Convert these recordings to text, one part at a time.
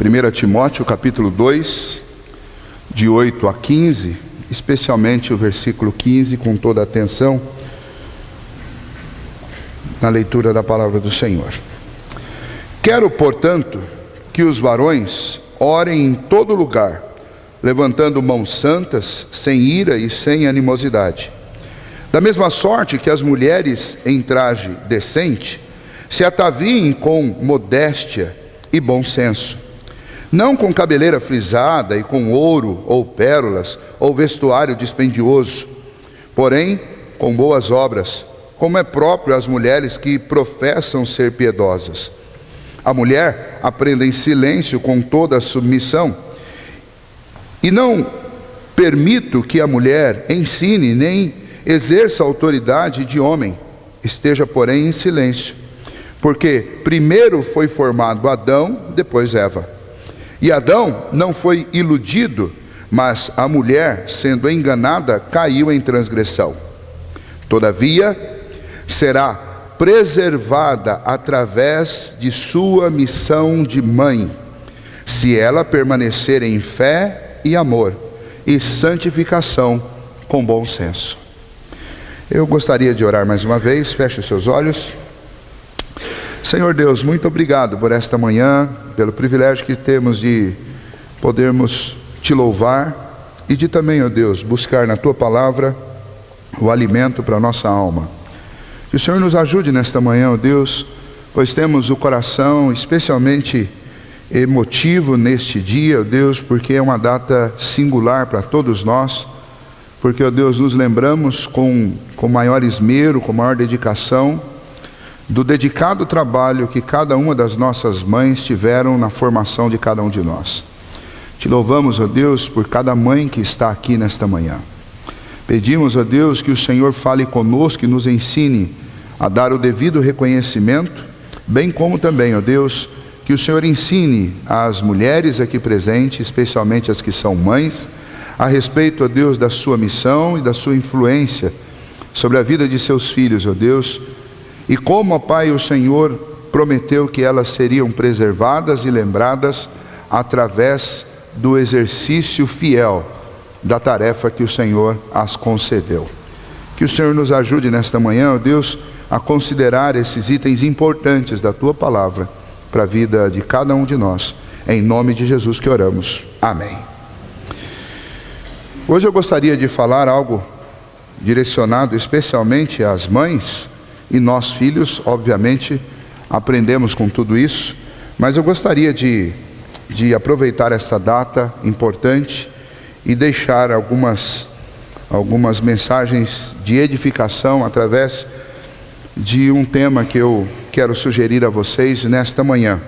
1 Timóteo capítulo 2, de 8 a 15, especialmente o versículo 15, com toda a atenção na leitura da palavra do Senhor. Quero, portanto, que os varões orem em todo lugar, levantando mãos santas, sem ira e sem animosidade. Da mesma sorte que as mulheres em traje decente se ataviem com modéstia e bom senso, não com cabeleira frisada e com ouro ou pérolas ou vestuário dispendioso, porém com boas obras, como é próprio às mulheres que professam ser piedosas. A mulher aprenda em silêncio com toda a submissão, e não permito que a mulher ensine nem exerça autoridade de homem, esteja porém em silêncio, porque primeiro foi formado Adão, depois Eva. E Adão não foi iludido, mas a mulher, sendo enganada, caiu em transgressão. Todavia, será preservada através de sua missão de mãe, se ela permanecer em fé e amor e santificação com bom senso. Eu gostaria de orar mais uma vez. Feche os seus olhos. Senhor Deus, muito obrigado por esta manhã, pelo privilégio que temos de podermos te louvar e de também, ó Deus, buscar na tua palavra o alimento para a nossa alma. Que o Senhor nos ajude nesta manhã, ó Deus, pois temos o coração especialmente emotivo neste dia, ó Deus, porque é uma data singular para todos nós, porque, ó Deus, nos lembramos com maior esmero, com maior dedicação, do dedicado trabalho que cada uma das nossas mães tiveram na formação de cada um de nós. Te louvamos, ó Deus, por cada mãe que está aqui nesta manhã. Pedimos, ó Deus, que o Senhor fale conosco e nos ensine a dar o devido reconhecimento, bem como também, ó Deus, que o Senhor ensine às mulheres aqui presentes, especialmente as que são mães, a respeito, ó Deus, da sua missão e da sua influência sobre a vida de seus filhos, ó Deus, e como, ó Pai, o Senhor prometeu que elas seriam preservadas e lembradas através do exercício fiel da tarefa que o Senhor as concedeu. Que o Senhor nos ajude nesta manhã, ó Deus, a considerar esses itens importantes da Tua Palavra para a vida de cada um de nós. Em nome de Jesus que oramos. Amém. Hoje eu gostaria de falar algo direcionado especialmente às mães, e nós filhos, obviamente, aprendemos com tudo isso, mas eu gostaria de aproveitar esta data importante e deixar algumas mensagens de edificação através de um tema que eu quero sugerir a vocês nesta manhã.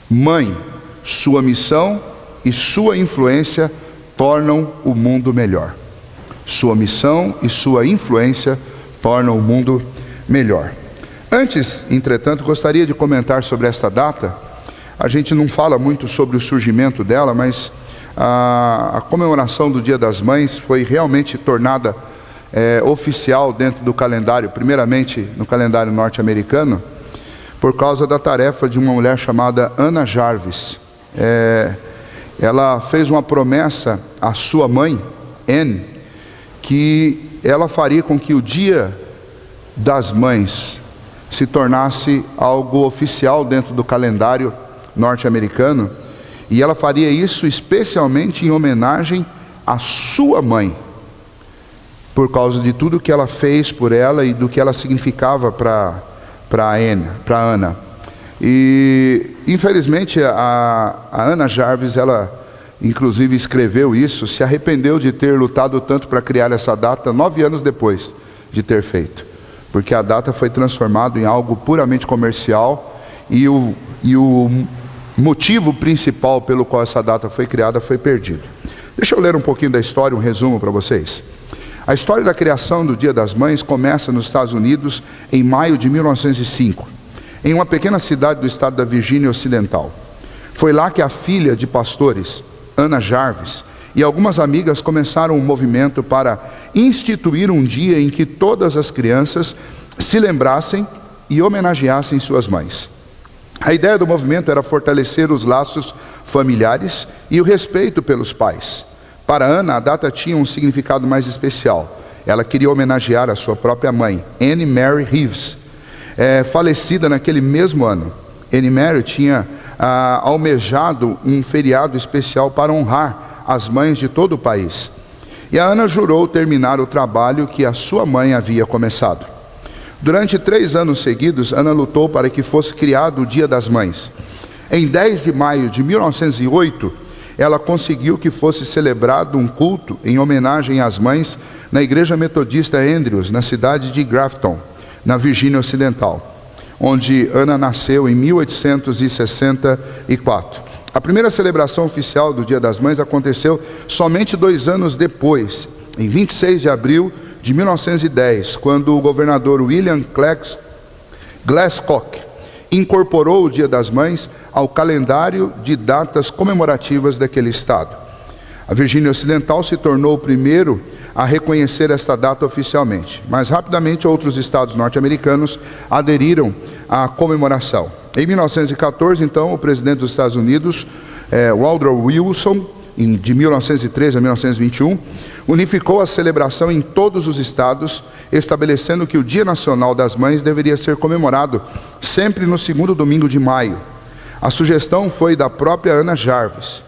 Mãe, sua missão e sua influência tornam o mundo melhor. Sua missão e sua influência tornam o mundo melhor. Antes, entretanto, gostaria de comentar sobre esta data. A gente não fala muito sobre o surgimento dela, mas a comemoração do Dia das Mães foi realmente tornada oficial dentro do calendário, primeiramente no calendário norte-americano, por causa da tarefa de uma mulher chamada Anna Jarvis. Ela fez uma promessa à sua mãe, Anne, que ela faria com que o Dia das Mães se tornasse algo oficial dentro do calendário norte-americano, e ela faria isso especialmente em homenagem à sua mãe, por causa de tudo que ela fez por ela e do que ela significava para Ana. E infelizmente a Anna Jarvis, ela inclusive escreveu isso, se arrependeu de ter lutado tanto para criar essa data 9 anos depois de ter feito, porque a data foi transformada em algo puramente comercial, e o motivo principal pelo qual essa data foi criada foi perdido. Deixa eu ler um pouquinho da história, um resumo para vocês. A história da criação do Dia das Mães começa nos Estados Unidos em maio de 1905, em uma pequena cidade do estado da Virgínia Ocidental. Foi lá que a filha de pastores, Anna Jarvis, e algumas amigas começaram um movimento para instituir um dia em que todas as crianças se lembrassem e homenageassem suas mães. A ideia do movimento era fortalecer os laços familiares e o respeito pelos pais. Para Ana, a data tinha um significado mais especial. Ela queria homenagear a sua própria mãe, Anne Mary Reeves, falecida naquele mesmo ano. Anne Mary tinha almejado um feriado especial para honrar as mães de todo o país. E a Ana jurou terminar o trabalho que a sua mãe havia começado. Durante 3 anos seguidos, Ana lutou para que fosse criado o Dia das Mães. Em 10 de maio de 1908, ela conseguiu que fosse celebrado um culto em homenagem às mães na Igreja Metodista Andrews, na cidade de Grafton, na Virgínia Ocidental, onde Ana nasceu em 1864. A primeira celebração oficial do Dia das Mães aconteceu somente 2 anos depois, em 26 de abril de 1910, quando o governador William Glasscock incorporou o Dia das Mães ao calendário de datas comemorativas daquele estado. A Virgínia Ocidental se tornou o primeiro a reconhecer esta data oficialmente, mas rapidamente outros estados norte-americanos aderiram à comemoração. Em 1914, então, o presidente dos Estados Unidos, Woodrow Wilson, de 1913 a 1921, unificou a celebração em todos os estados, estabelecendo que o Dia Nacional das Mães deveria ser comemorado sempre no segundo domingo de maio. A sugestão foi da própria Ana Jarvis.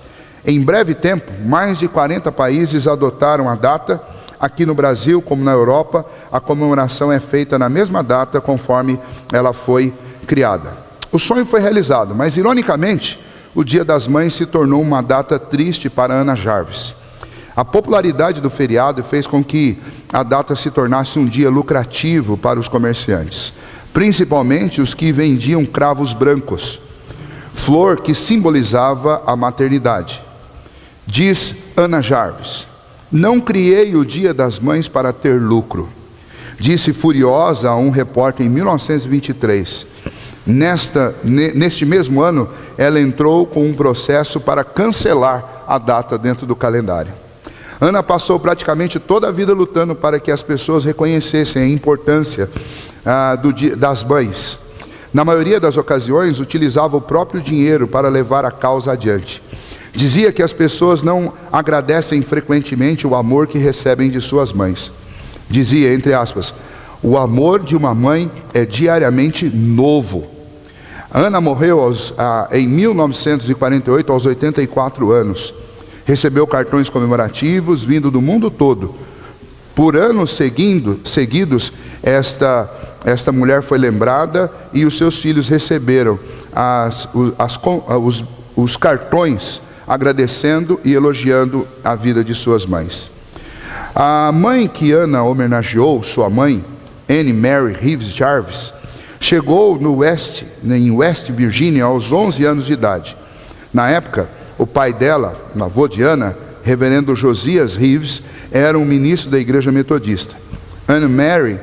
Em breve tempo, mais de 40 países adotaram a data. Aqui no Brasil, como na Europa, a comemoração é feita na mesma data conforme ela foi criada. O sonho foi realizado, mas ironicamente, o Dia das Mães se tornou uma data triste para Ana Jarvis. A popularidade do feriado fez com que a data se tornasse um dia lucrativo para os comerciantes, principalmente os que vendiam cravos brancos, flor que simbolizava a maternidade. Diz Ana Jarvis: "Não criei o Dia das Mães para ter lucro", disse furiosa a um repórter em 1923. Neste mesmo ano, ela entrou com um processo para cancelar a data dentro do calendário. Ana passou praticamente toda a vida lutando para que as pessoas reconhecessem a importância do Dia das Mães. Na maioria das ocasiões, utilizava o próprio dinheiro para levar a causa adiante. Dizia que as pessoas não agradecem frequentemente o amor que recebem de suas mães. Dizia, entre aspas, "O amor de uma mãe é diariamente novo". Ana morreu em 1948, aos 84 anos. Recebeu cartões comemorativos vindo do mundo todo. Por anos seguidos, esta mulher foi lembrada e os seus filhos receberam os cartões agradecendo e elogiando a vida de suas mães. A mãe que Ana homenageou, sua mãe, Anne Mary Reeves Jarvis, chegou em West Virginia aos 11 anos de idade. Na época, o pai dela, o avô de Ana, reverendo Josias Reeves, era um ministro da Igreja Metodista. Anne Mary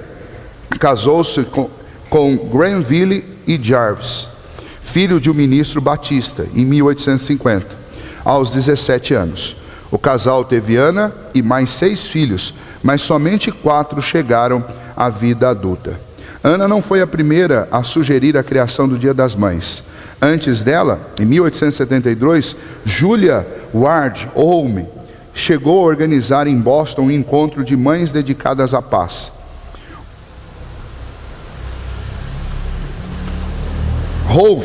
casou-se com Granville E. Jarvis, filho de um ministro batista, em 1850, aos 17 anos. O casal teve Ana e mais 6 filhos, mas somente 4 chegaram à vida adulta. Ana não foi a primeira a sugerir a criação do Dia das Mães. Antes dela, em 1872, Julia Ward Howe chegou a organizar em Boston um encontro de mães dedicadas à paz. Howe,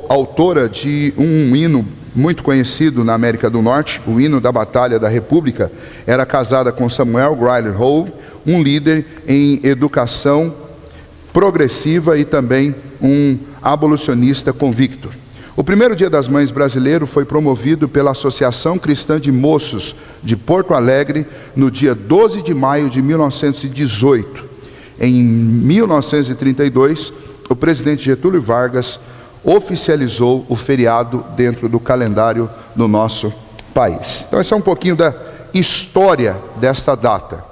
autora de um hino muito conhecido na América do Norte, o hino da Batalha da República, era casada com Samuel Gryler Howe, um líder em educação progressiva e também um abolicionista convicto. O primeiro Dia das Mães brasileiro foi promovido pela Associação Cristã de Moços de Porto Alegre no dia 12 de maio de 1918. Em 1932, o presidente Getúlio Vargas oficializou o feriado dentro do calendário do nosso país. Então, esse é um pouquinho da história desta data.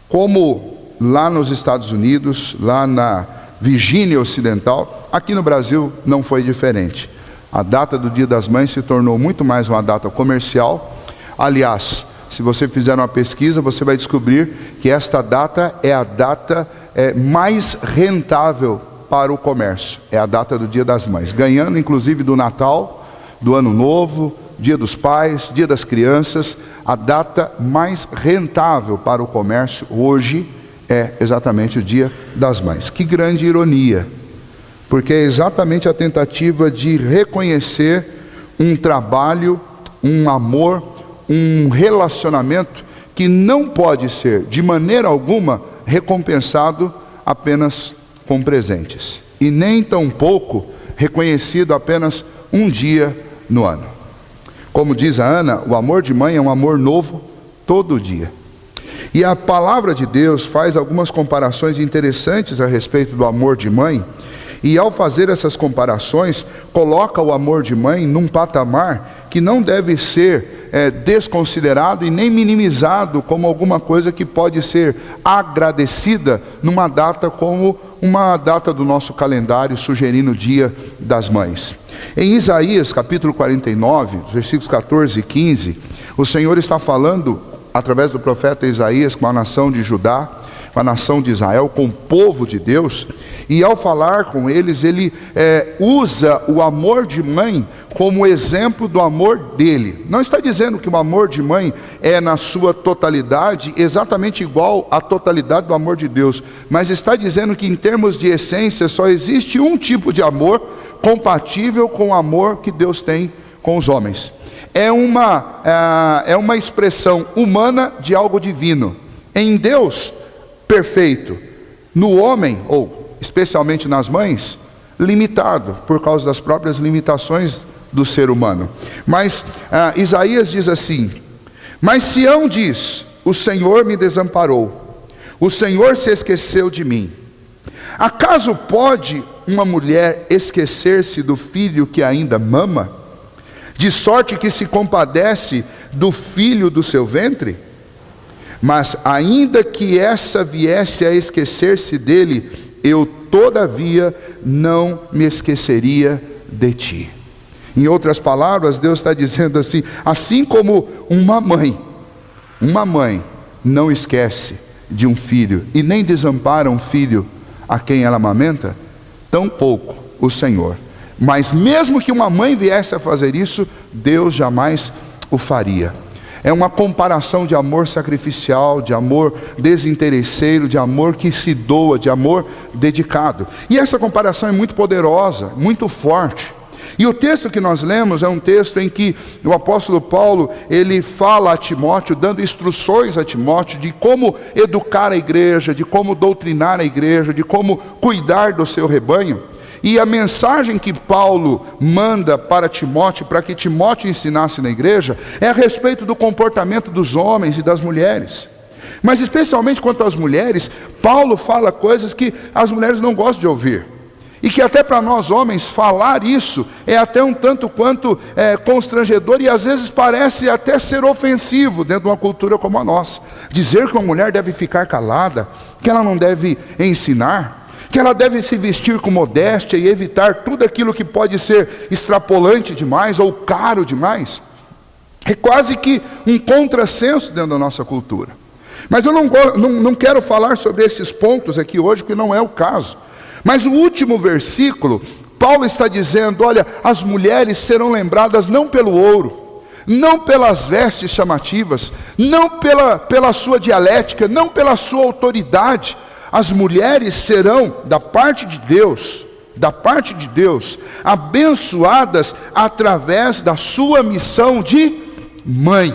Como lá nos Estados Unidos, lá na Virgínia Ocidental, aqui no Brasil não foi diferente. A data do Dia das Mães se tornou muito mais uma data comercial. Aliás, se você fizer uma pesquisa, você vai descobrir que esta data é a data mais rentável para o comércio. É a data do Dia das Mães, ganhando inclusive do Natal, do Ano Novo, Dia dos Pais, Dia das Crianças, a data mais rentável para o comércio hoje é exatamente o Dia das Mães. Que grande ironia, porque é exatamente a tentativa de reconhecer um trabalho, um amor, um relacionamento que não pode ser, de maneira alguma, recompensado apenas com presentes, e nem tampouco reconhecido apenas um dia no ano. Como diz a Ana, o amor de mãe é um amor novo todo dia. E a palavra de Deus faz algumas comparações interessantes a respeito do amor de mãe, e ao fazer essas comparações, coloca o amor de mãe num patamar que não deve ser desconsiderado e nem minimizado como alguma coisa que pode ser agradecida numa data como uma data do nosso calendário sugerindo o Dia das Mães. Em Isaías capítulo 49, versículos 14 e 15, o Senhor está falando através do profeta Isaías com a nação de Judá, com a nação de Israel, com o povo de Deus, e ao falar com eles, ele usa o amor de mãe como exemplo do amor dele. Não está dizendo que o amor de mãe é na sua totalidade exatamente igual à totalidade do amor de Deus, mas está dizendo que em termos de essência só existe um tipo de amor compatível com o amor que Deus tem com os homens. É uma expressão humana de algo divino. Em Deus, perfeito. No homem, ou especialmente nas mães, limitado, por causa das próprias limitações do ser humano. Mas Isaías diz assim: mas Sião diz, o Senhor me desamparou, o Senhor se esqueceu de mim. Acaso pode uma mulher esquecer-se do filho que ainda mama, de sorte que se compadece do filho do seu ventre? Mas ainda que essa viesse a esquecer-se dele, eu todavia não me esqueceria de ti. Em outras palavras, Deus está dizendo assim como uma mãe não esquece de um filho e nem desampara um filho a quem ela amamenta, tampouco o Senhor. Mas mesmo que uma mãe viesse a fazer isso, Deus jamais o faria. É uma comparação de amor sacrificial, de amor desinteresseiro, de amor que se doa, de amor dedicado. E essa comparação é muito poderosa, muito forte. E o texto que nós lemos é um texto em que o apóstolo Paulo, ele fala a Timóteo, dando instruções a Timóteo de como educar a igreja, de como doutrinar a igreja, de como cuidar do seu rebanho. E a mensagem que Paulo manda para Timóteo, para que Timóteo ensinasse na igreja, é a respeito do comportamento dos homens e das mulheres. Mas especialmente quanto às mulheres, Paulo fala coisas que as mulheres não gostam de ouvir. E que até para nós homens, falar isso é até um tanto quanto constrangedor e às vezes parece até ser ofensivo dentro de uma cultura como a nossa. Dizer que uma mulher deve ficar calada, que ela não deve ensinar, que ela deve se vestir com modéstia e evitar tudo aquilo que pode ser extrapolante demais ou caro demais, é quase que um contrassenso dentro da nossa cultura. Mas eu não quero falar sobre esses pontos aqui hoje, porque não é o caso. Mas o último versículo, Paulo está dizendo, olha, as mulheres serão lembradas não pelo ouro, não pelas vestes chamativas, não pela sua dialética, não pela sua autoridade. As mulheres serão, da parte de Deus, abençoadas através da sua missão de mãe.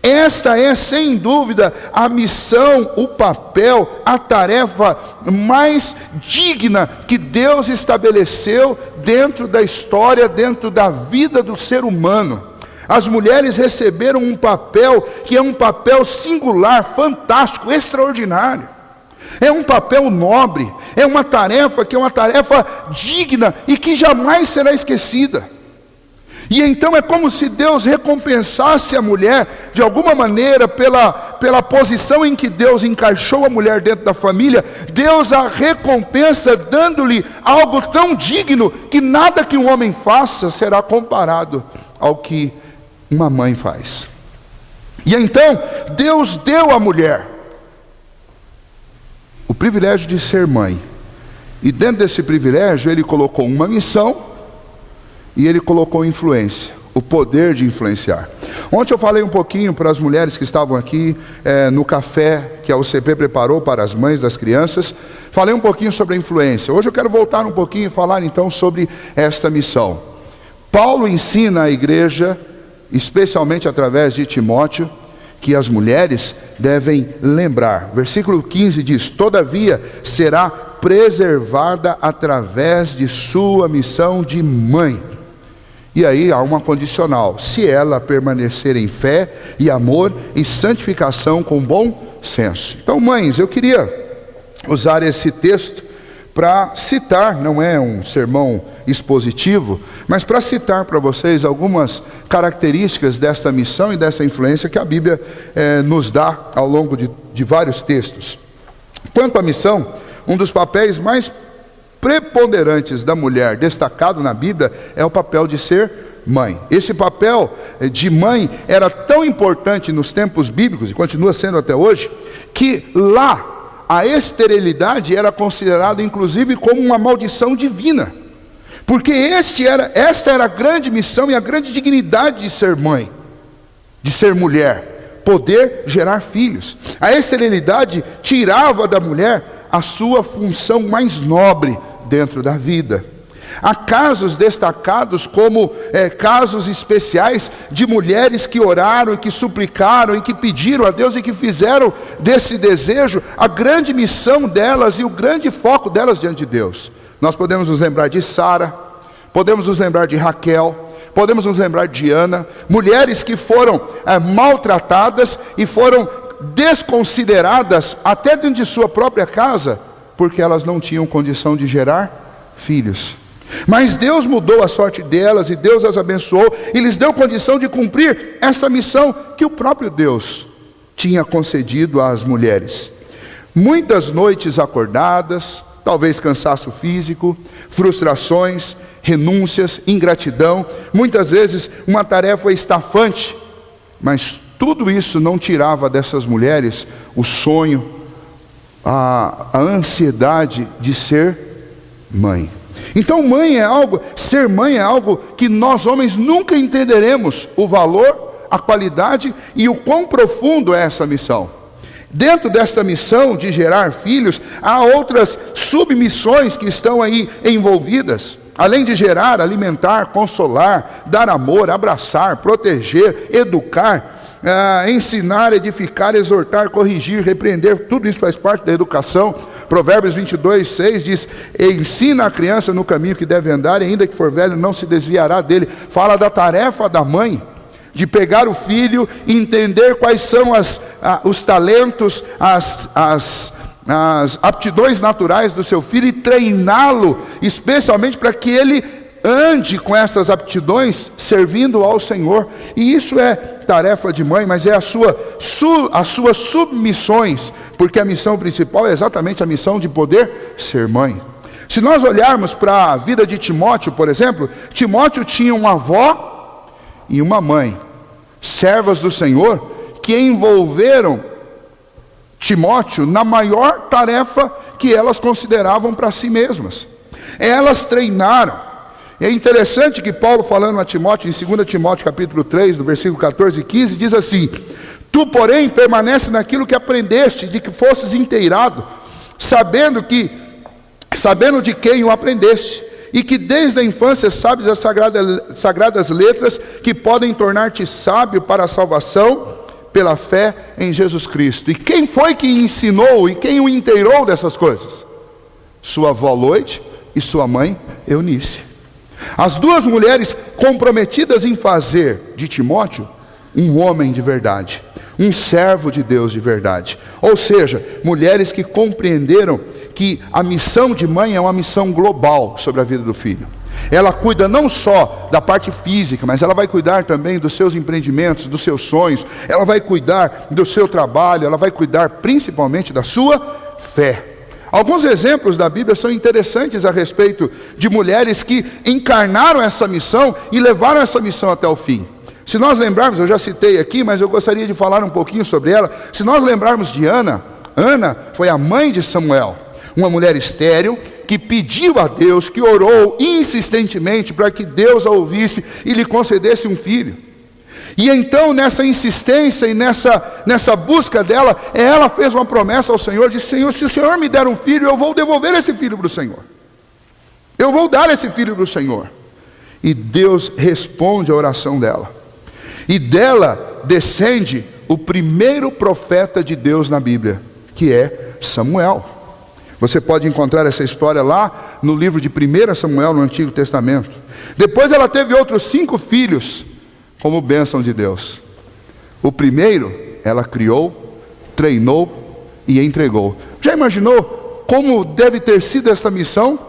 Esta é, sem dúvida, a missão, o papel, a tarefa mais digna que Deus estabeleceu dentro da história, dentro da vida do ser humano. As mulheres receberam um papel que é um papel singular, fantástico, extraordinário. É um papel nobre, é uma tarefa que é uma tarefa digna e que jamais será esquecida. E então é como se Deus recompensasse a mulher de alguma maneira pela posição em que Deus encaixou a mulher dentro da família. Deus a recompensa dando-lhe algo tão digno que nada que um homem faça será comparado ao que uma mãe faz. E então Deus deu à mulher o privilégio de ser mãe. E dentro desse privilégio ele colocou uma missão e ele colocou influência, o poder de influenciar. Ontem eu falei um pouquinho para as mulheres que estavam aqui no café que a UCP preparou para as mães das crianças. Falei um pouquinho sobre a influência. Hoje eu quero voltar um pouquinho e falar então sobre esta missão. Paulo ensina à igreja, especialmente através de Timóteo, que as mulheres devem lembrar. Versículo 15 diz: todavia será preservada através de sua missão de mãe. E aí há uma condicional: se ela permanecer em fé e amor e santificação com bom senso. Então, mães, eu queria usar esse texto para citar, não é um sermão expositivo, mas para citar para vocês algumas características dessa missão e dessa influência que a Bíblia nos dá ao longo de vários textos. Quanto à missão, um dos papéis mais preponderantes da mulher, destacado na Bíblia, é o papel de ser mãe. Esse papel de mãe era tão importante nos tempos bíblicos, e continua sendo até hoje, que lá a esterilidade era considerada inclusive como uma maldição divina. Porque esta era a grande missão e a grande dignidade de ser mãe, de ser mulher, poder gerar filhos. A esterilidade tirava da mulher a sua função mais nobre dentro da vida. Há casos destacados como casos especiais de mulheres que oraram, e que suplicaram, e que pediram a Deus, e que fizeram desse desejo a grande missão delas e o grande foco delas diante de Deus. Nós podemos nos lembrar de Sara, podemos nos lembrar de Raquel, podemos nos lembrar de Ana, mulheres que foram maltratadas e foram desconsideradas até dentro de sua própria casa, porque elas não tinham condição de gerar filhos. Mas Deus mudou a sorte delas, e Deus as abençoou, e lhes deu condição de cumprir essa missão que o próprio Deus tinha concedido às mulheres. Muitas noites acordadas, talvez cansaço físico, frustrações, renúncias, ingratidão, muitas vezes uma tarefa estafante, mas tudo isso não tirava dessas mulheres o sonho, a ansiedade de ser mãe. Então ser mãe é algo que nós homens nunca entenderemos o valor, a qualidade e o quão profundo é essa missão. Dentro desta missão de gerar filhos, há outras submissões que estão aí envolvidas. Além de gerar, alimentar, consolar, dar amor, abraçar, proteger, educar, ensinar, edificar, exortar, corrigir, repreender, tudo isso faz parte da educação. Provérbios 22:6 diz: ensina a criança no caminho que deve andar, e ainda que for velho não se desviará dele. Fala da tarefa da mãe, de pegar o filho, entender quais são os talentos, as aptidões naturais do seu filho, e treiná-lo, especialmente para que ele ande com essas aptidões, servindo ao Senhor. E isso é tarefa de mãe, mas é as suas submissões, porque a missão principal é exatamente a missão de poder ser mãe. Se nós olharmos para a vida de Timóteo, por exemplo, Timóteo tinha uma avó e uma mãe, servas do Senhor, que envolveram Timóteo na maior tarefa que elas consideravam para si mesmas. Elas treinaram. É interessante que Paulo, falando a Timóteo, em 2 Timóteo capítulo 3, no versículo 14 e 15, diz assim: tu, porém, permanece naquilo que aprendeste, de que fosses inteirado, sabendo de quem o aprendeste, e que desde a infância sabes as sagradas letras, que podem tornar-te sábio para a salvação pela fé em Jesus Cristo. E quem foi que ensinou e quem o inteirou dessas coisas? Sua avó Loide e sua mãe Eunice. As duas mulheres comprometidas em fazer de Timóteo um homem de verdade, um servo de Deus de verdade. Ou seja, mulheres que compreenderam que a missão de mãe é uma missão global sobre a vida do filho. Ela cuida não só da parte física, mas ela vai cuidar também dos seus empreendimentos, dos seus sonhos. Ela vai cuidar do seu trabalho, ela vai cuidar principalmente da sua fé. Alguns exemplos da Bíblia são interessantes a respeito de mulheres que encarnaram essa missão e levaram essa missão até o fim. Se nós lembrarmos, eu já citei aqui, mas eu gostaria de falar um pouquinho sobre ela. Se nós lembrarmos de Ana, Ana foi a mãe de Samuel, uma mulher estéril que pediu a Deus, que orou insistentemente para que Deus a ouvisse e lhe concedesse um filho. E então, nessa insistência e nessa busca dela, ela fez uma promessa ao Senhor, disse: Senhor, se o Senhor me der um filho, eu vou devolver esse filho para o Senhor. Eu vou dar esse filho para o Senhor. E Deus responde à oração dela. E dela descende o primeiro profeta de Deus na Bíblia, que é Samuel. Você pode encontrar essa história lá no livro de 1 Samuel, no Antigo Testamento. Depois ela teve outros 5 filhos, como bênção de Deus. O primeiro, ela criou, treinou e entregou. Já imaginou como deve ter sido essa missão?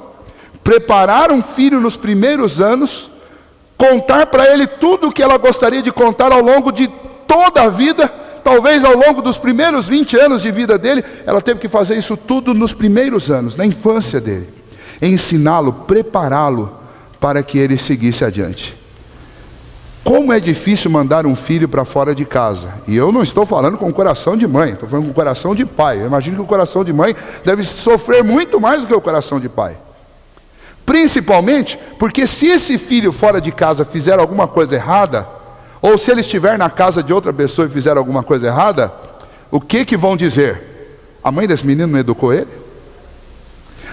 Preparar um filho nos primeiros anos, contar para ele tudo o que ela gostaria de contar ao longo de toda a vida, talvez ao longo dos primeiros 20 anos de vida dele. Ela teve que fazer isso tudo nos primeiros anos, na infância dele, ensiná-lo, prepará-lo para que ele seguisse adiante. Como é difícil mandar um filho para fora de casa. E eu não estou falando com o coração de mãe, estou falando com o coração de pai. Eu imagino que o coração de mãe deve sofrer muito mais do que o coração de pai. Principalmente porque se esse filho fora de casa fizer alguma coisa errada, ou se ele estiver na casa de outra pessoa e fizer alguma coisa errada, o que vão dizer? A mãe desse menino não educou ele?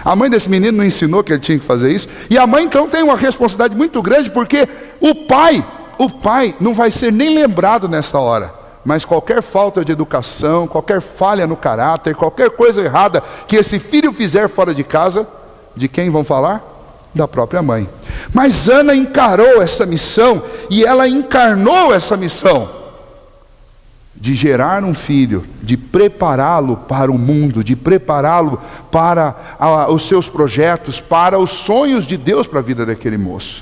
A mãe desse menino não ensinou que ele tinha que fazer isso? E a mãe então tem uma responsabilidade muito grande, porque o pai não vai ser nem lembrado nessa hora, mas qualquer falta de educação, qualquer falha no caráter, qualquer coisa errada que esse filho fizer fora de casa, de quem vão falar? Da própria mãe. Mas Ana encarou essa missão, e ela encarnou essa missão de gerar um filho, de prepará-lo para o mundo, de prepará-lo para os seus projetos, para os sonhos de Deus para a vida daquele moço.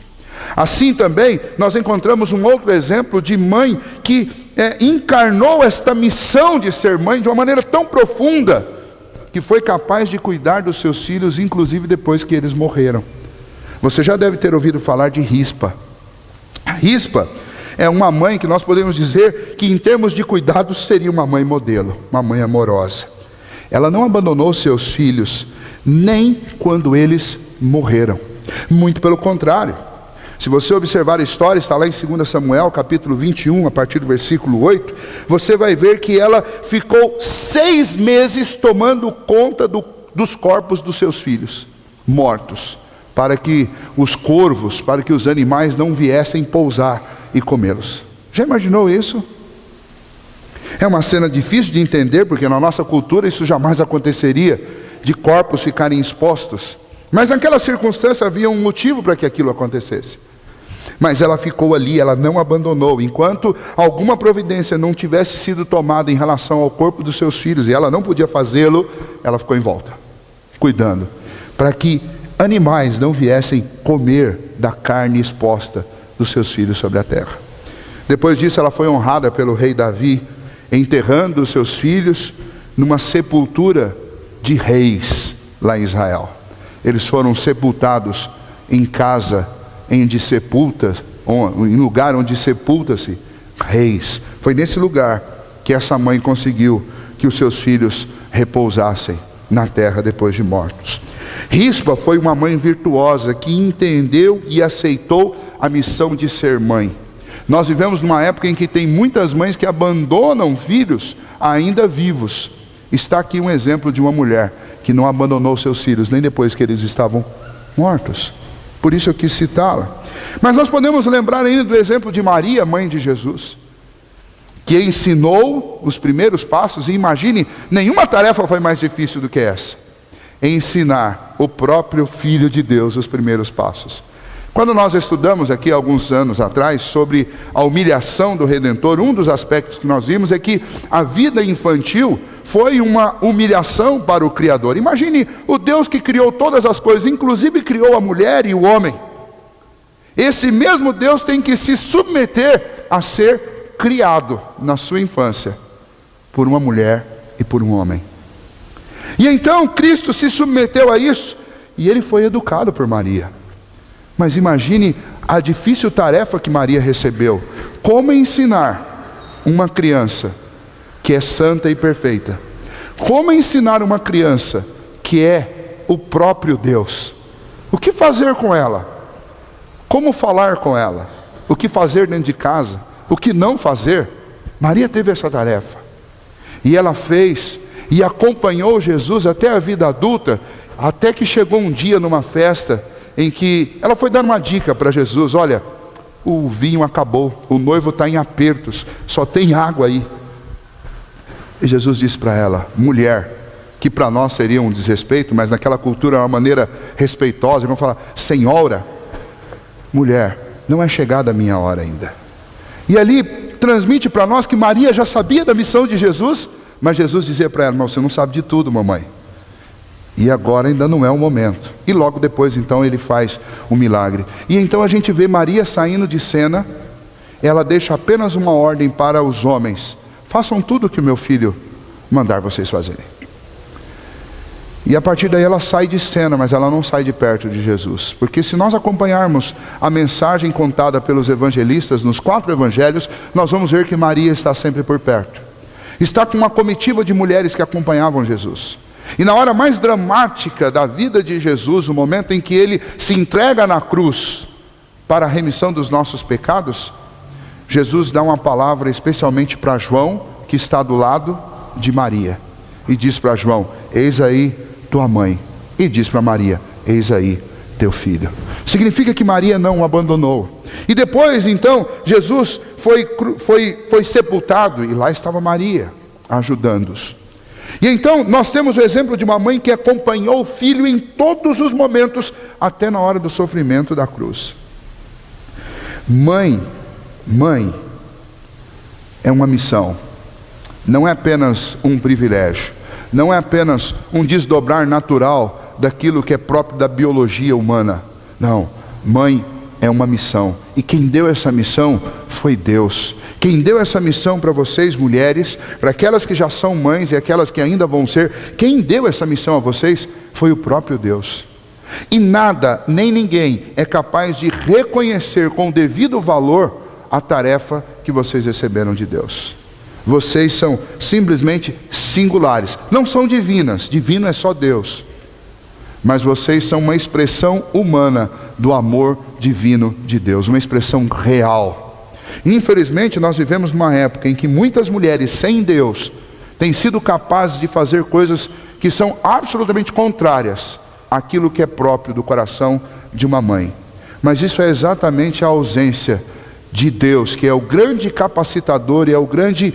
Assim também, nós encontramos um outro exemplo de mãe que encarnou esta missão de ser mãe de uma maneira tão profunda, que foi capaz de cuidar dos seus filhos, inclusive depois que eles morreram. Você já deve ter ouvido falar de Rispa. Rispa é uma mãe que nós podemos dizer que, em termos de cuidado, seria uma mãe modelo, uma mãe amorosa. Ela não abandonou seus filhos, nem quando eles morreram. Muito pelo contrário. Se você observar a história, está lá em 2 Samuel, capítulo 21, a partir do versículo 8, você vai ver que ela ficou 6 meses tomando conta dos corpos dos seus filhos, mortos, para que os corvos, para que os animais não viessem pousar e comê-los. Já imaginou isso? É uma cena difícil de entender, porque na nossa cultura isso jamais aconteceria, de corpos ficarem expostos. Mas naquela circunstância havia um motivo para que aquilo acontecesse. Mas ela ficou ali, ela não abandonou. Enquanto alguma providência não tivesse sido tomada em relação ao corpo dos seus filhos, e ela não podia fazê-lo, ela ficou em volta, cuidando, para que animais não viessem comer da carne exposta dos seus filhos sobre a terra. Depois disso, ela foi honrada pelo rei Davi, enterrando os seus filhos numa sepultura de reis lá em Israel. Eles foram sepultados em casa, em lugar onde sepulta-se reis. Foi nesse lugar que essa mãe conseguiu que os seus filhos repousassem na terra depois de mortos. Rispa foi uma mãe virtuosa que entendeu e aceitou a missão de ser mãe. Nós vivemos numa época em que tem muitas mães que abandonam filhos ainda vivos. Está aqui um exemplo de uma mulher que não abandonou seus filhos nem depois que eles estavam mortos. Por isso eu quis citá-la. Mas nós podemos lembrar ainda do exemplo de Maria, mãe de Jesus, que ensinou os primeiros passos. E imagine, nenhuma tarefa foi mais difícil do que essa: ensinar o próprio Filho de Deus os primeiros passos. Quando nós estudamos aqui alguns anos atrás sobre a humilhação do Redentor, um dos aspectos que nós vimos é que a vida infantil foi uma humilhação para o Criador. Imagine o Deus que criou todas as coisas, inclusive criou a mulher e o homem. Esse mesmo Deus tem que se submeter a ser criado na sua infância por uma mulher e por um homem. E então Cristo se submeteu a isso e ele foi educado por Maria. Mas imagine a difícil tarefa que Maria recebeu: como ensinar uma criança que é santa e perfeita, como ensinar uma criança que é o próprio Deus. O que fazer com ela? Como falar com ela? O que fazer dentro de casa? O que não fazer? Maria teve essa tarefa. E ela fez e acompanhou Jesus até a vida adulta, até que chegou um dia numa festa em que ela foi dar uma dica para Jesus: olha, o vinho acabou, o noivo está em apertos, só tem água aí. E Jesus disse para ela: mulher, que para nós seria um desrespeito, mas naquela cultura é uma maneira respeitosa, vamos falar: senhora, mulher, não é chegada a minha hora ainda. E ali transmite para nós que Maria já sabia da missão de Jesus, mas Jesus dizia para ela: mas você não sabe de tudo, mamãe, e agora ainda não é o momento. E logo depois então ele faz o milagre. E então a gente vê Maria saindo de cena. Ela deixa apenas uma ordem para os homens: façam tudo o que o meu filho mandar vocês fazerem. E a partir daí ela sai de cena, mas ela não sai de perto de Jesus. Porque se nós acompanharmos a mensagem contada pelos evangelistas, nos 4 evangelhos, nós vamos ver que Maria está sempre por perto. Está com uma comitiva de mulheres que acompanhavam Jesus. E na hora mais dramática da vida de Jesus, o momento em que ele se entrega na cruz para a remissão dos nossos pecados, Jesus dá uma palavra especialmente para João, que está do lado de Maria, e diz para João: eis aí tua mãe. E diz para Maria: eis aí teu filho. Significa que Maria não o abandonou. E depois então Jesus foi sepultado, e lá estava Maria ajudando-os. E então nós temos o exemplo de uma mãe que acompanhou o filho em todos os momentos, até na hora do sofrimento da cruz. Mãe é uma missão, não é apenas um privilégio, não é apenas um desdobrar natural daquilo que é próprio da biologia humana. Não, mãe é uma missão, e quem deu essa missão foi Deus. Quem deu essa missão para vocês, mulheres, para aquelas que já são mães e aquelas que ainda vão ser, quem deu essa missão a vocês foi o próprio Deus. E nada, nem ninguém é capaz de reconhecer com o devido valor a tarefa que vocês receberam de Deus. Vocês são simplesmente singulares, não são divinas, divino é só Deus. Mas vocês são uma expressão humana do amor divino de Deus, uma expressão real. Infelizmente nós vivemos numa época em que muitas mulheres sem Deus têm sido capazes de fazer coisas que são absolutamente contrárias àquilo que é próprio do coração de uma mãe. Mas isso é exatamente a ausência de Deus, que é o grande capacitador e é o grande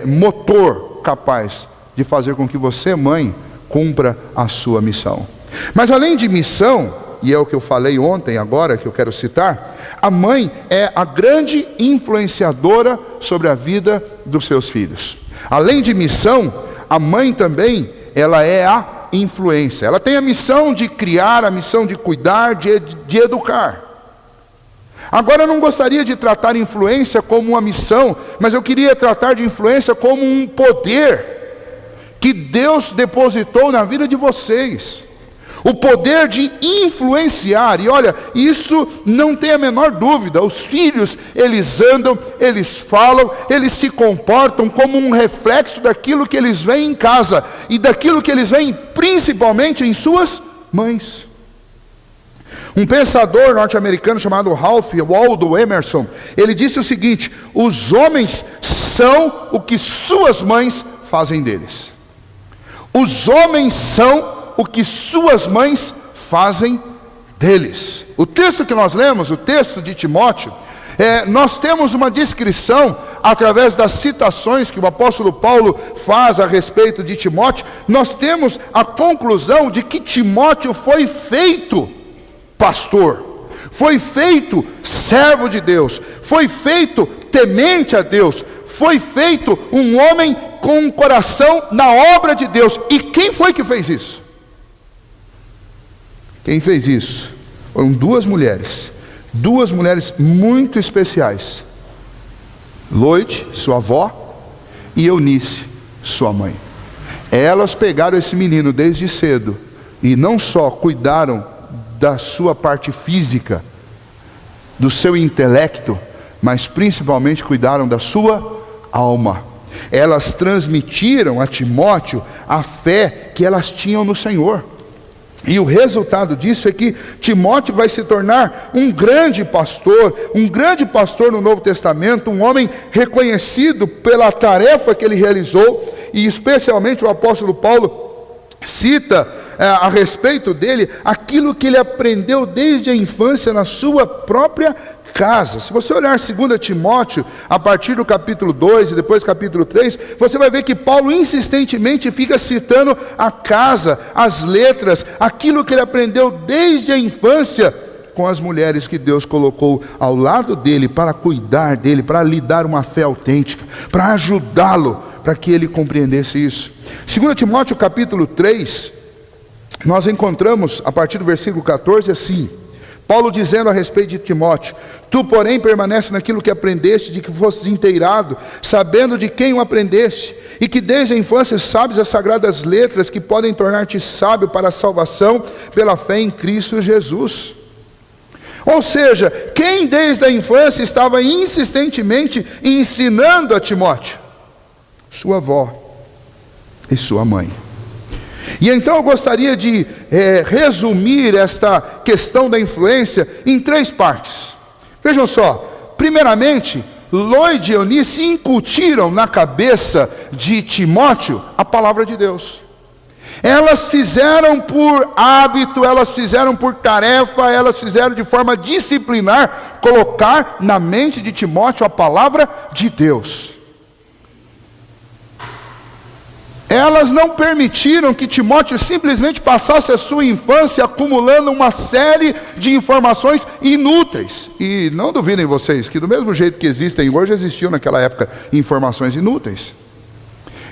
motor capaz de fazer com que você, mãe, cumpra a sua missão. Mas além de missão, e é o que eu falei ontem, agora que eu quero citar, a mãe é a grande influenciadora sobre a vida dos seus filhos. Além de missão, a mãe também, ela é a influência. Ela tem a missão de criar, a missão de cuidar, de educar. Agora eu não gostaria de tratar influência como uma missão, mas eu queria tratar de influência como um poder que Deus depositou na vida de vocês. O poder de influenciar. E olha, isso não tem a menor dúvida. Os filhos, eles andam, eles falam, eles se comportam como um reflexo daquilo que eles veem em casa e daquilo que eles veem principalmente em suas mães. Um pensador norte-americano chamado Ralph Waldo Emerson, ele disse o seguinte: os homens são o que suas mães fazem deles. Os homens são o que suas mães fazem deles. O texto que nós lemos, o texto de Timóteo, nós temos uma descrição, através das citações que o apóstolo Paulo faz a respeito de Timóteo, nós temos a conclusão de que Timóteo foi feito pastor, foi feito servo de Deus, foi feito temente a Deus, foi feito um homem com um coração na obra de Deus. E quem foi que fez isso? Quem fez isso? Foram duas mulheres muito especiais. Loide, sua avó, e Eunice, sua mãe. Elas pegaram esse menino desde cedo e não só cuidaram da sua parte física, do seu intelecto, mas principalmente cuidaram da sua alma. Elas transmitiram a Timóteo a fé que elas tinham no Senhor. E o resultado disso é que Timóteo vai se tornar um grande pastor no Novo Testamento, um homem reconhecido pela tarefa que ele realizou, e especialmente o apóstolo Paulo cita a respeito dele aquilo que ele aprendeu desde a infância na sua própria casa. Se você olhar 2 Timóteo, a partir do capítulo 2 e depois capítulo 3, você vai ver que Paulo insistentemente fica citando a casa, as letras, aquilo que ele aprendeu desde a infância com as mulheres que Deus colocou ao lado dele para cuidar dele, para lhe dar uma fé autêntica, para ajudá-lo, para que ele compreendesse isso. 2 Timóteo capítulo 3, nós encontramos a partir do versículo 14 assim: Paulo dizendo a respeito de Timóteo: tu, porém, permanece naquilo que aprendeste, de que fostes inteirado, sabendo de quem o aprendeste, e que desde a infância sabes as sagradas letras que podem tornar-te sábio para a salvação pela fé em Cristo Jesus. Ou seja, quem desde a infância estava insistentemente ensinando a Timóteo? Sua avó e sua mãe. E então eu gostaria de resumir esta questão da influência em 3 partes. Vejam só, primeiramente, Lloyd e Eunice incutiram na cabeça de Timóteo a palavra de Deus. Elas fizeram por hábito, elas fizeram por tarefa, elas fizeram de forma disciplinar, colocar na mente de Timóteo a palavra de Deus. Elas não permitiram que Timóteo simplesmente passasse a sua infância acumulando uma série de informações inúteis. E não duvidem vocês que do mesmo jeito que existem hoje, existiam naquela época informações inúteis.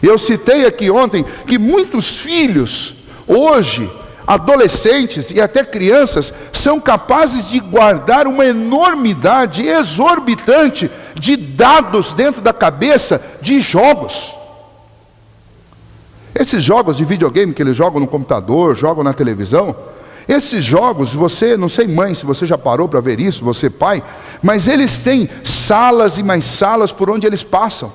Eu citei aqui ontem que muitos filhos, hoje, adolescentes e até crianças, são capazes de guardar uma enormidade exorbitante de dados dentro da cabeça de jogos. Esses jogos de videogame que eles jogam no computador, jogam na televisão, esses jogos, você, não sei mãe, se você já parou para ver isso, você pai, mas eles têm salas e mais salas por onde eles passam.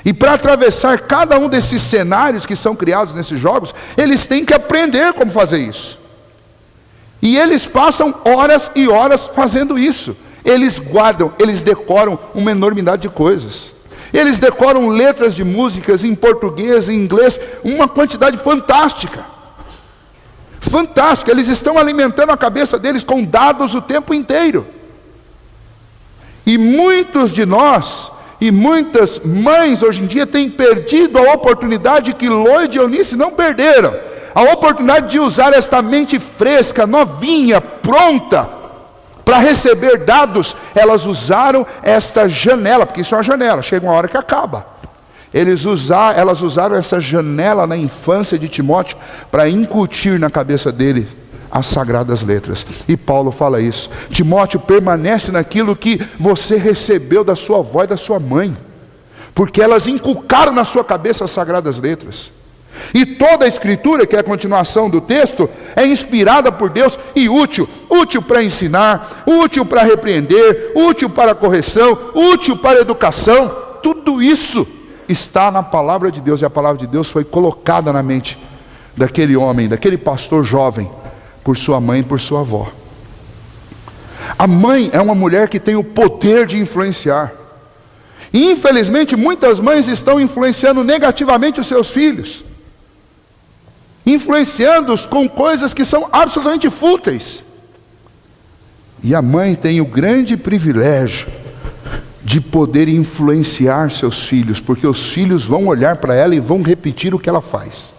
E para atravessar cada um desses cenários que são criados nesses jogos, eles têm que aprender como fazer isso. E eles passam horas e horas fazendo isso. Eles guardam, eles decoram uma enormidade de coisas. Eles decoram letras de músicas em português, em inglês, uma quantidade fantástica. Fantástica, eles estão alimentando a cabeça deles com dados o tempo inteiro. E muitos de nós, e muitas mães hoje em dia têm perdido a oportunidade que Lloyd e Eunice não perderam. A oportunidade de usar esta mente fresca, novinha, pronta, para receber dados. Elas usaram esta janela, porque isso é uma janela, chega uma hora que acaba. Elas usaram essa janela na infância de Timóteo para incutir na cabeça dele as sagradas letras. E Paulo fala isso: Timóteo, permanece naquilo que você recebeu da sua avó e da sua mãe, porque elas inculcaram na sua cabeça as sagradas letras. E toda a escritura, que é a continuação do texto, é inspirada por Deus e útil para ensinar, útil para repreender, útil para correção, útil para educação. Tudo isso está na palavra de Deus, e a palavra de Deus foi colocada na mente daquele homem, daquele pastor jovem, por sua mãe e por sua avó. A mãe é uma mulher que tem o poder de influenciar. E infelizmente muitas mães estão influenciando negativamente os seus filhos, influenciando-os com coisas que são absolutamente fúteis. E a mãe tem o grande privilégio de poder influenciar seus filhos, porque os filhos vão olhar para ela e vão repetir o que ela faz.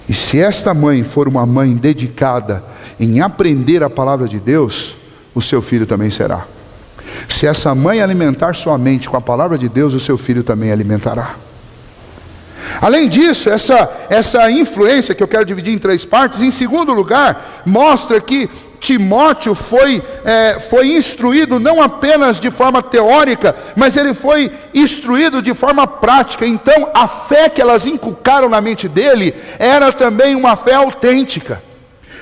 E se esta mãe for uma mãe dedicada em aprender a palavra de Deus, o seu filho também será. Se essa mãe alimentar sua mente com a palavra de Deus, o seu filho também alimentará. Além disso, essa influência que eu quero dividir em 3 partes, em segundo lugar, mostra que Timóteo foi instruído não apenas de forma teórica, mas ele foi instruído de forma prática. Então a fé que elas inculcaram na mente dele era também uma fé autêntica,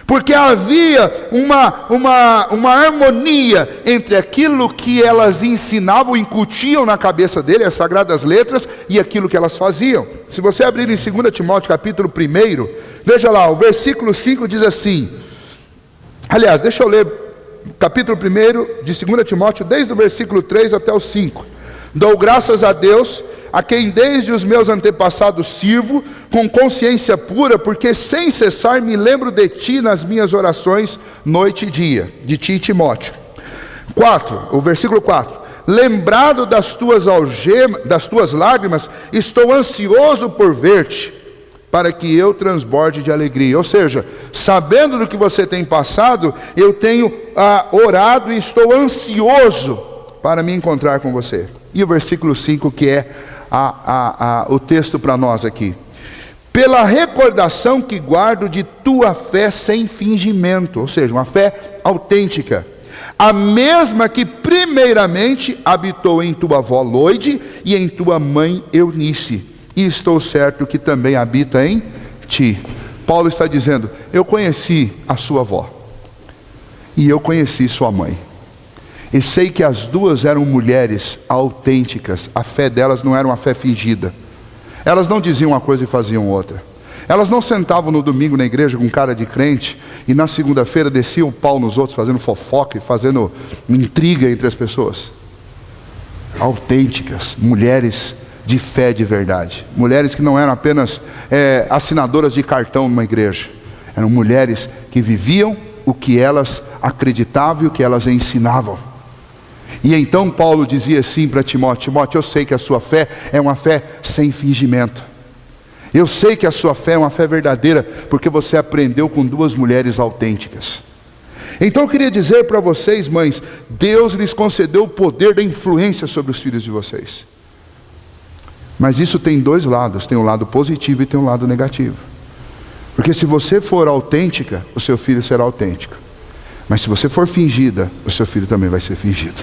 porque havia uma harmonia entre aquilo que elas ensinavam, incutiam na cabeça dele, as sagradas letras, e aquilo que elas faziam. Se você abrir em 2 Timóteo capítulo 1, Veja lá, o versículo 5 diz assim, aliás, deixa eu ler capítulo 1 de 2 Timóteo, desde o versículo 3 até o 5. Dou graças a Deus, a quem desde os meus antepassados sirvo, com consciência pura, porque sem cessar me lembro de ti nas minhas orações, noite e dia, de ti, Timóteo. 4, o versículo 4. Lembrado das tuas lágrimas, estou ansioso por ver-te, para que eu transborde de alegria. Ou seja, sabendo do que você tem passado, eu tenho orado e estou ansioso para me encontrar com você. E o versículo 5, que é o texto para nós aqui. Pela recordação que guardo de tua fé sem fingimento, ou seja, uma fé autêntica, a mesma que primeiramente habitou em tua avó Loide e em tua mãe Eunice, e estou certo que também habita em ti. Paulo está dizendo, eu conheci a sua avó, e eu conheci sua mãe, e sei que as duas eram mulheres autênticas, a fé delas não era uma fé fingida, elas não diziam uma coisa e faziam outra. Elas não sentavam no domingo na igreja com cara de crente e na segunda-feira desciam o pau nos outros, fazendo fofoca e fazendo intriga entre as pessoas. Autênticas, mulheres de fé de verdade. Mulheres que não eram apenas assinadoras de cartão numa igreja. Eram mulheres que viviam o que elas acreditavam e o que elas ensinavam. E então Paulo dizia assim para Timóteo, Timóteo, eu sei que a sua fé é uma fé sem fingimento. Eu sei que a sua fé é uma fé verdadeira, porque você aprendeu com duas mulheres autênticas. Então eu queria dizer para vocês, mães, Deus lhes concedeu o poder da influência sobre os filhos de vocês. Mas isso tem dois lados, tem um lado positivo e tem um lado negativo. Porque se você for autêntica, o seu filho será autêntico. Mas se você for fingida, o seu filho também vai ser fingido.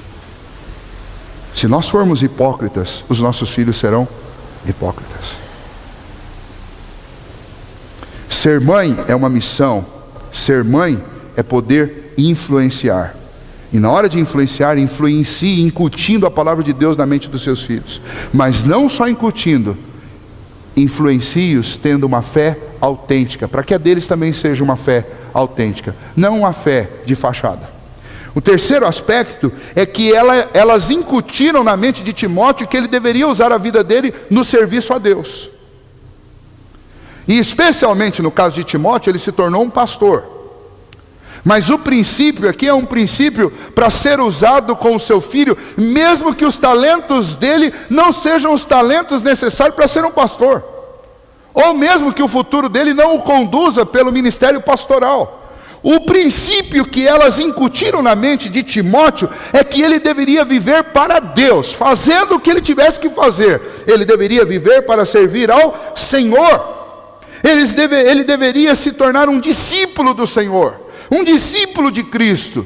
Se nós formos hipócritas, os nossos filhos serão hipócritas. Ser mãe é uma missão, ser mãe é poder influenciar. E na hora de influenciar, influencie incutindo a palavra de Deus na mente dos seus filhos. Mas não só incutindo, influencie-os tendo uma fé autêntica, para que a deles também seja uma fé autêntica, não uma fé de fachada. O terceiro aspecto é que elas incutiram na mente de Timóteo que ele deveria usar a vida dele no serviço a Deus. E especialmente no caso de Timóteo, ele se tornou um pastor. Mas o princípio aqui é um princípio para ser usado com o seu filho, mesmo que os talentos dele não sejam os talentos necessários para ser um pastor. Ou mesmo que o futuro dele não o conduza pelo ministério pastoral. O princípio que elas incutiram na mente de Timóteo é que ele deveria viver para Deus, fazendo o que ele tivesse que fazer. Ele deveria viver para servir ao Senhor. Ele deveria se tornar um discípulo do Senhor, um discípulo de Cristo.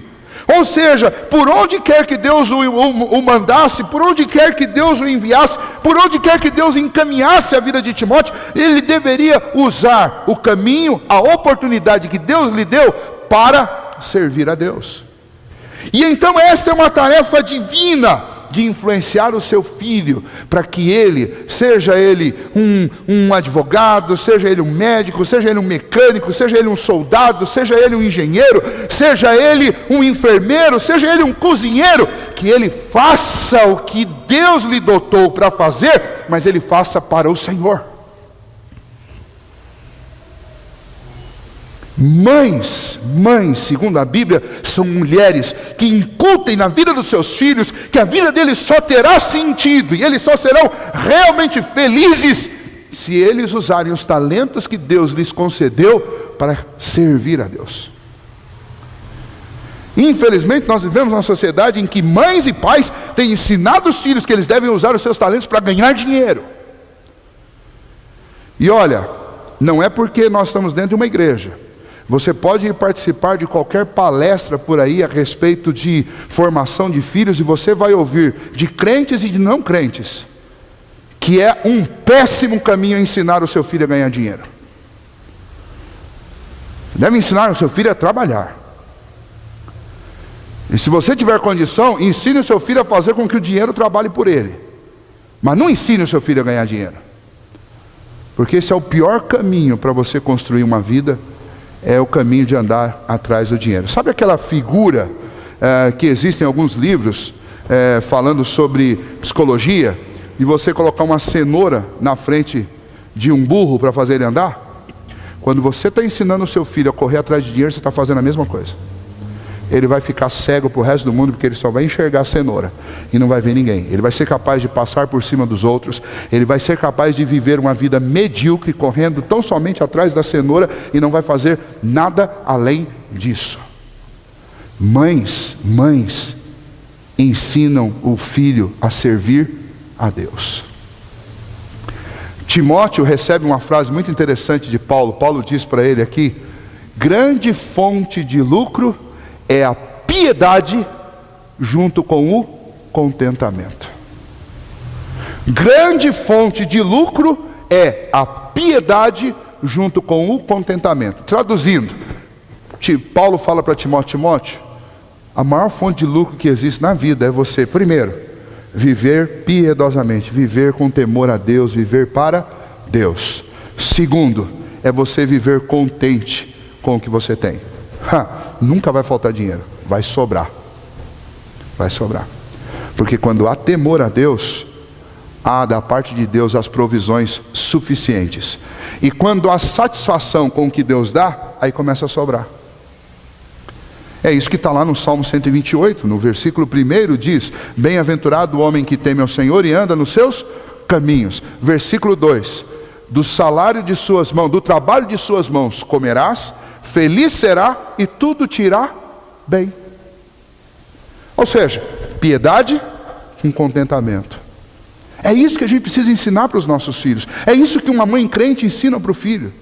Ou seja, por onde quer que Deus o mandasse, por onde quer que Deus o enviasse, por onde quer que Deus encaminhasse a vida de Timóteo, ele deveria usar o caminho, a oportunidade que Deus lhe deu para servir a Deus. E então esta é uma tarefa divina, de influenciar o seu filho, para que ele, seja ele um advogado, seja ele um médico, seja ele um mecânico, seja ele um soldado, seja ele um engenheiro, seja ele um enfermeiro, seja ele um cozinheiro, que ele faça o que Deus lhe dotou para fazer, mas ele faça para o Senhor. Mães, segundo a Bíblia, são mulheres que incutem na vida dos seus filhos que a vida deles só terá sentido e eles só serão realmente felizes se eles usarem os talentos que Deus lhes concedeu para servir a Deus. Infelizmente nós vivemos numa sociedade em que mães e pais têm ensinado os filhos que eles devem usar os seus talentos para ganhar dinheiro. E olha, não é porque nós estamos dentro de uma igreja. Você pode ir participar de qualquer palestra por aí a respeito de formação de filhos e você vai ouvir de crentes e de não crentes que é um péssimo caminho ensinar o seu filho a ganhar dinheiro. Deve ensinar o seu filho a trabalhar. E se você tiver condição, ensine o seu filho a fazer com que o dinheiro trabalhe por ele. Mas não ensine o seu filho a ganhar dinheiro. Porque esse é o pior caminho para você construir uma vida, é o caminho de andar atrás do dinheiro. Sabe aquela figura que existe em alguns livros, falando sobre psicologia, de você colocar uma cenoura na frente de um burro para fazer ele andar? Quando você está ensinando o seu filho a correr atrás de dinheiro, você está fazendo a mesma coisa. Ele vai ficar cego para o resto do mundo, porque ele só vai enxergar a cenoura e não vai ver ninguém. Ele vai ser capaz de passar por cima dos outros, ele vai ser capaz de viver uma vida medíocre, correndo tão somente atrás da cenoura, e não vai fazer nada além disso. Mães ensinam o filho a servir a Deus. Timóteo recebe uma frase muito interessante de Paulo. Paulo diz para ele aqui: grande fonte de lucro é a piedade junto com o contentamento. Grande fonte de lucro é a piedade junto com o contentamento. Traduzindo, Paulo fala para Timóteo: a maior fonte de lucro que existe na vida é você, primeiro, viver piedosamente, viver com temor a Deus, viver para Deus. Segundo, é você viver contente com o que você tem. Nunca vai faltar dinheiro, vai sobrar. Vai sobrar. Porque quando há temor a Deus, há da parte de Deus as provisões suficientes. E quando há satisfação com o que Deus dá, aí começa a sobrar. É isso que está lá no Salmo 128, no versículo 1 diz: bem-aventurado o homem que teme ao Senhor e anda nos seus caminhos. Versículo 2: do salário de suas mãos, do trabalho de suas mãos comerás, feliz será e tudo te irá bem. Ou seja, piedade com contentamento. É isso que a gente precisa ensinar para os nossos filhos. É isso que uma mãe crente ensina para o filho.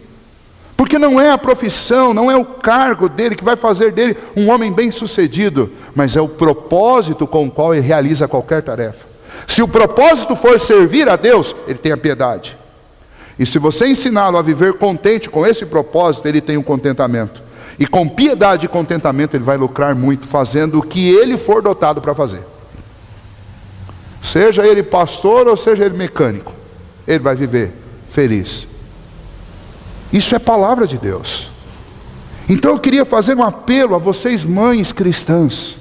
Porque não é a profissão, não é o cargo dele que vai fazer dele um homem bem-sucedido, mas é o propósito com o qual ele realiza qualquer tarefa. Se o propósito for servir a Deus, ele tem a piedade. E se você ensiná-lo a viver contente com esse propósito, ele tem um contentamento. E com piedade e contentamento ele vai lucrar muito, fazendo o que ele for dotado para fazer. Seja ele pastor ou seja ele mecânico, ele vai viver feliz. Isso é palavra de Deus. Então eu queria fazer um apelo a vocês, mães cristãs.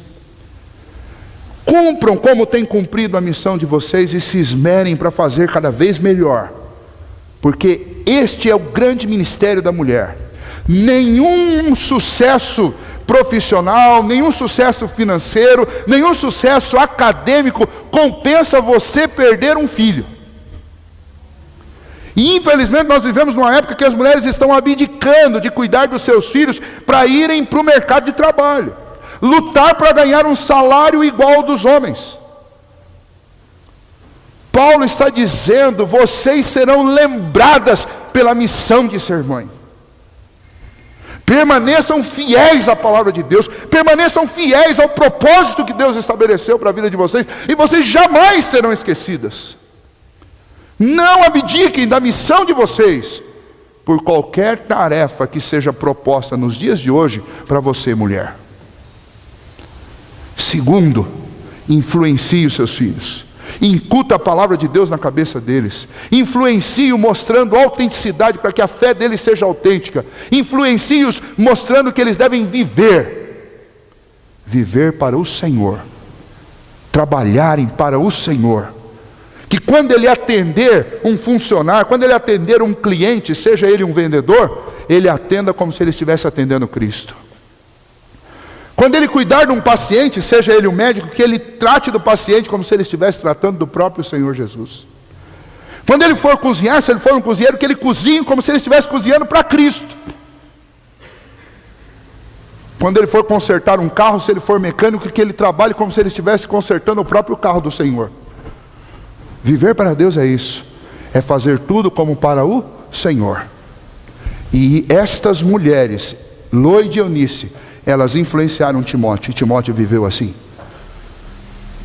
Cumpram como tem cumprido a missão de vocês e se esmerem para fazer cada vez melhor. Porque este é o grande ministério da mulher. Nenhum sucesso profissional, nenhum sucesso financeiro, nenhum sucesso acadêmico compensa você perder um filho. E infelizmente nós vivemos numa época que as mulheres estão abdicando de cuidar dos seus filhos para irem para o mercado de trabalho, lutar para ganhar um salário igual ao dos homens. Paulo está dizendo: vocês serão lembradas pela missão de ser mãe. Permaneçam fiéis à palavra de Deus, permaneçam fiéis ao propósito que Deus estabeleceu para a vida de vocês, e vocês jamais serão esquecidas. Não abdiquem da missão de vocês por qualquer tarefa que seja proposta nos dias de hoje para você, mulher. Segundo, influencie os seus filhos. Incuta a palavra de Deus na cabeça deles. Influencie-os mostrando autenticidade para que a fé deles seja autêntica. Influencie-os mostrando que eles devem viver. Viver para o Senhor. Trabalharem para o Senhor. Que quando ele atender um funcionário, quando ele atender um cliente, seja ele um vendedor, ele atenda como se ele estivesse atendendo Cristo. Quando ele cuidar de um paciente, seja ele um médico, que ele trate do paciente como se ele estivesse tratando do próprio Senhor Jesus. Quando ele for cozinhar, se ele for um cozinheiro, que ele cozinhe como se ele estivesse cozinhando para Cristo. Quando ele for consertar um carro, se ele for mecânico, que ele trabalhe como se ele estivesse consertando o próprio carro do Senhor. Viver para Deus é isso, é fazer tudo como para o Senhor. E estas mulheres, Lô e Eunice, elas influenciaram Timóteo, e Timóteo viveu assim.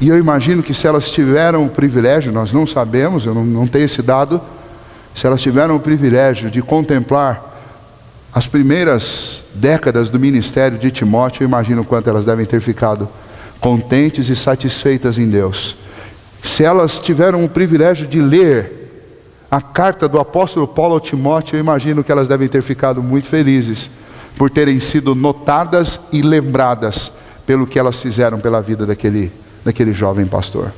E eu imagino que se elas tiveram o privilégio, nós não sabemos, eu não tenho esse dado, se elas tiveram o privilégio de contemplar as primeiras décadas do ministério de Timóteo, eu imagino o quanto elas devem ter ficado contentes e satisfeitas em Deus. Se elas tiveram o privilégio de ler A carta do apóstolo Paulo ao Timóteo, eu imagino que elas devem ter ficado muito felizes por terem sido notadas e lembradas pelo que elas fizeram pela vida daquele jovem pastor.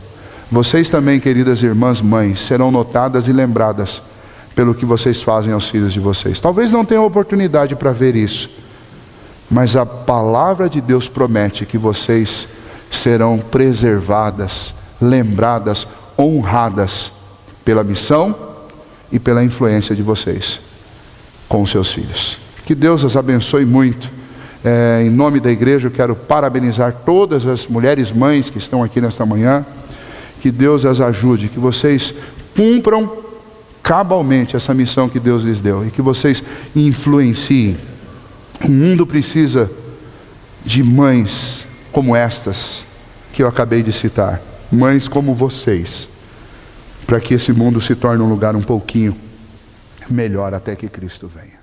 Vocês também, queridas irmãs, mães, serão notadas e lembradas pelo que vocês fazem aos filhos de vocês. Talvez não tenham oportunidade para ver isso, mas a palavra de Deus promete que vocês serão preservadas, lembradas, honradas pela missão e pela influência de vocês com os seus filhos. Que Deus as abençoe muito. Em nome da igreja eu quero parabenizar todas as mulheres mães que estão aqui nesta manhã. Que Deus as ajude, que vocês cumpram cabalmente essa missão que Deus lhes deu e que vocês influenciem. O mundo precisa de mães como estas que eu acabei de citar, mães como vocês, para que esse mundo se torne um lugar um pouquinho melhor até que Cristo venha.